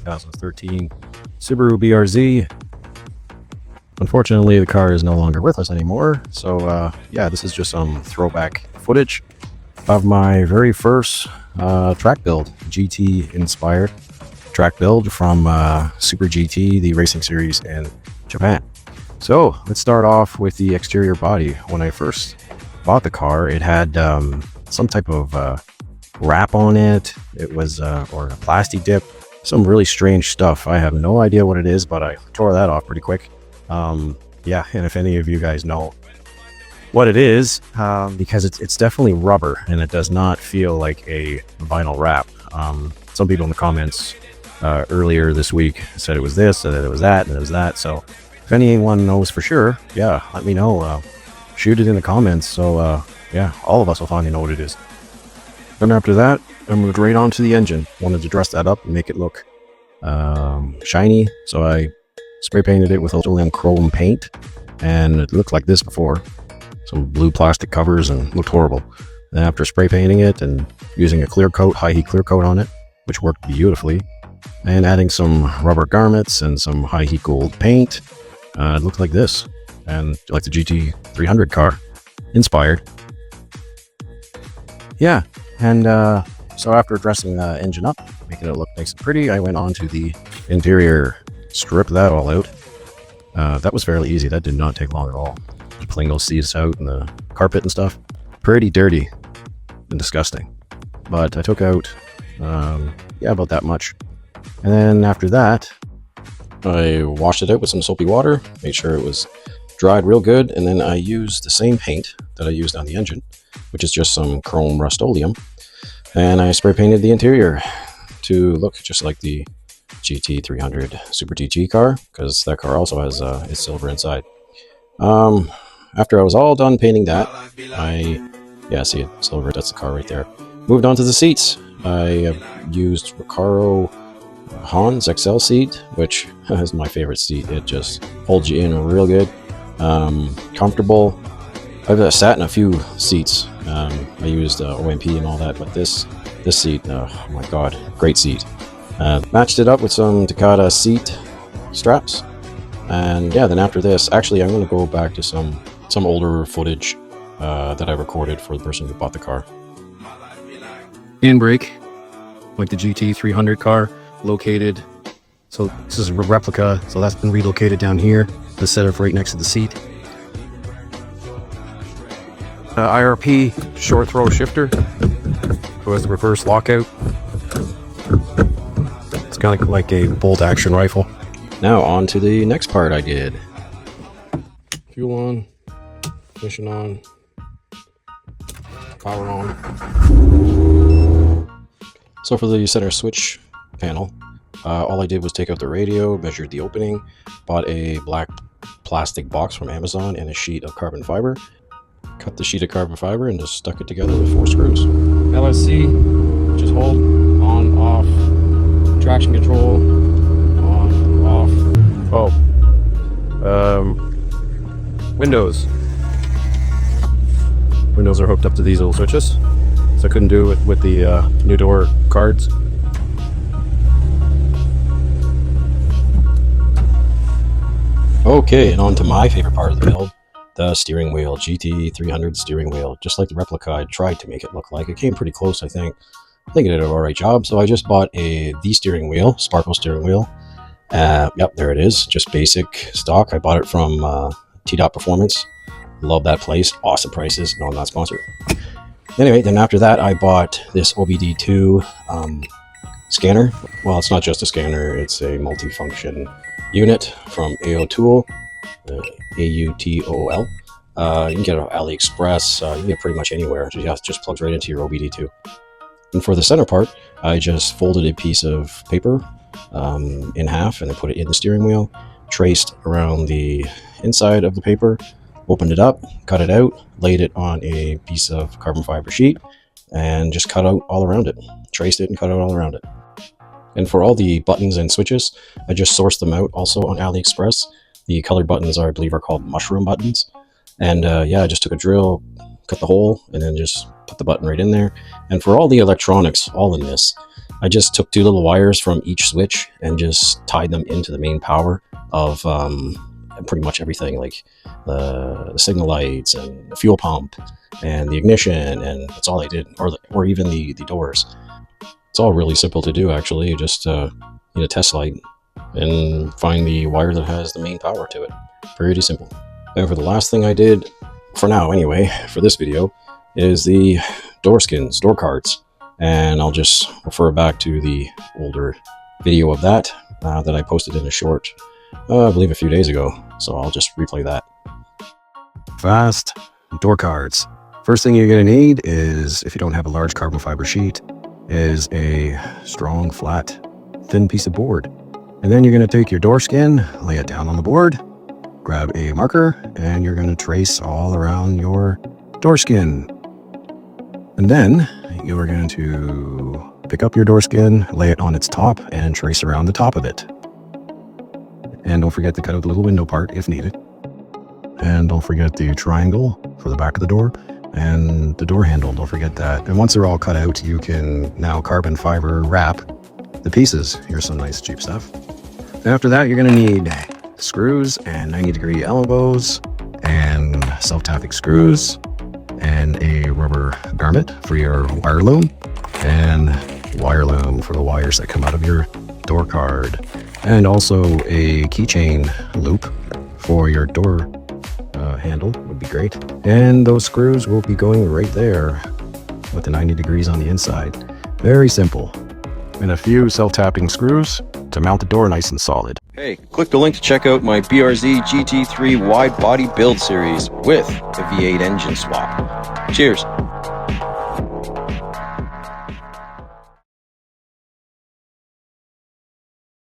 2013 Subaru BRZ. Unfortunately, the car is no longer with us anymore. So yeah, this is just some throwback footage of my very first track build, GT inspired track build from Super GT, the racing series in Japan. So let's start off with the exterior body. When I first bought the car, it had some type of wrap on it. It was or a plastic dip, some really strange stuff. I have no idea what it is, but I tore that off pretty quick. Yeah, and if any of you guys know what it is, because it's definitely rubber and it does not feel like a vinyl wrap. Some people in the comments earlier this week said it was this, and it was that, and it was that. So if anyone knows for sure, yeah, let me know. Shoot it in the comments. So yeah, all of us will finally know what it is. Then after that, I moved right on to the engine. Wanted to dress that up and make it look shiny. So I spray painted it with Oleum chrome paint, and it looked like this before. Some blue plastic covers, and looked horrible. Then after spray painting it and using a clear coat, high heat clear coat on it, which worked beautifully, and adding some rubber garments and some high heat gold paint, it looked like this, and like the GT300 car, inspired. Yeah, and so after dressing the engine up, making it look nice and pretty, I went on to the interior, stripped that all out. That was fairly easy. That did not take long at all. Just pulling those seats out and the carpet and stuff. Pretty dirty and disgusting. But I took out, yeah, about that much. And then after that, I washed it out with some soapy water, made sure it was dried real good, and then I used the same paint that I used on the engine, which is just some chrome Rust-Oleum, and I spray painted the interior to look just like the GT300 Super GT car, because that car also has is silver inside. After I was all done painting that, yeah, see it, silver, that's the car right there. Moved on to the seats. I used Recaro Hans XL seat, which is my favorite seat. It just holds you in real good, comfortable. I've sat in a few seats. I used OMP and all that, but this seat, oh my god, great seat. Matched it up with some Takata seat straps, and yeah, then after this, actually I'm going to go back to some older footage that I recorded for the person who bought the car. Handbrake, like the GT300 car, located. So this is a replica, so that's been relocated down here. The setup right next to the seat. IRP short throw shifter, so has the reverse lockout. It's kind of like a bolt action rifle. Now on to the next part I did. Fuel on, ignition on, power on. So for the center switch panel, all I did was take out the radio, measured the opening, bought a black plastic box from Amazon and a sheet of carbon fiber. Cut the sheet of carbon fiber and just stuck it together with 4 screws. LSC, just hold, on, off, traction control, on, off. Oh, windows. Windows are hooked up to these little switches, so I couldn't do it with the new door cards. Okay, and on to my favorite part of the build, the steering wheel, GT300 steering wheel. Just like the replica, I tried to make it look like. It came pretty close, I think. I think it did an alright job, so I just bought the steering wheel, Sparkle steering wheel. Yep, there it is, just basic stock. I bought it from T-Dot Performance. Love that place, awesome prices. No, I'm not sponsored. Anyway, then after that, I bought this OBD2 scanner. Well, it's not just a scanner, it's a multi-function unit from AO Tool, AUTOL. You can get it on AliExpress, you can get it pretty much anywhere. It just plugs right into your OBD2. And for the center part, I just folded a piece of paper in half and then put it in the steering wheel, traced around the inside of the paper, opened it up, cut it out, laid it on a piece of carbon fiber sheet, and just cut out all around it. Traced it and cut out all around it. And for all the buttons and switches, I just sourced them out also on AliExpress. The colored buttons I believe are called mushroom buttons. And yeah, I just took a drill, cut the hole, and then just put the button right in there. And for all the electronics, all in this, I just took 2 little wires from each switch and just tied them into the main power of pretty much everything, like the signal lights and the fuel pump and the ignition, and that's all I did, or even the doors. It's all really simple to do, actually. You just need a test light and find the wire that has the main power to it. Pretty simple. And for the last thing I did, for now anyway, for this video, is the door skins, door cards. And I'll just refer back to the older video of that that I posted in a short, I believe a few days ago. So I'll just replay that. Fast door cards. First thing you're going to need is, if you don't have a large carbon fiber sheet, is a strong, flat, thin piece of board. And then you're going to take your door skin, lay it down on the board, grab a marker, and you're going to trace all around your door skin. And then you are going to pick up your door skin, lay it on its top, and trace around the top of it. And don't forget to cut out the little window part if needed. And don't forget the triangle for the back of the door and the door handle. Don't forget that. And once they're all cut out, you can now carbon fiber wrap the pieces. Here's some nice cheap stuff. After that, you're going to need screws and 90-degree elbows and self-tapping screws and a rubber garment for your wire loom and wire loom for the wires that come out of your door card, and also a keychain loop for your door handle would be great. And those screws will be going right there with the 90 degrees on the inside. Very simple. And a few self-tapping screws to mount the door nice and solid. Hey, click the link to check out my BRZ GT3 wide body build series with the V8 engine swap. Cheers.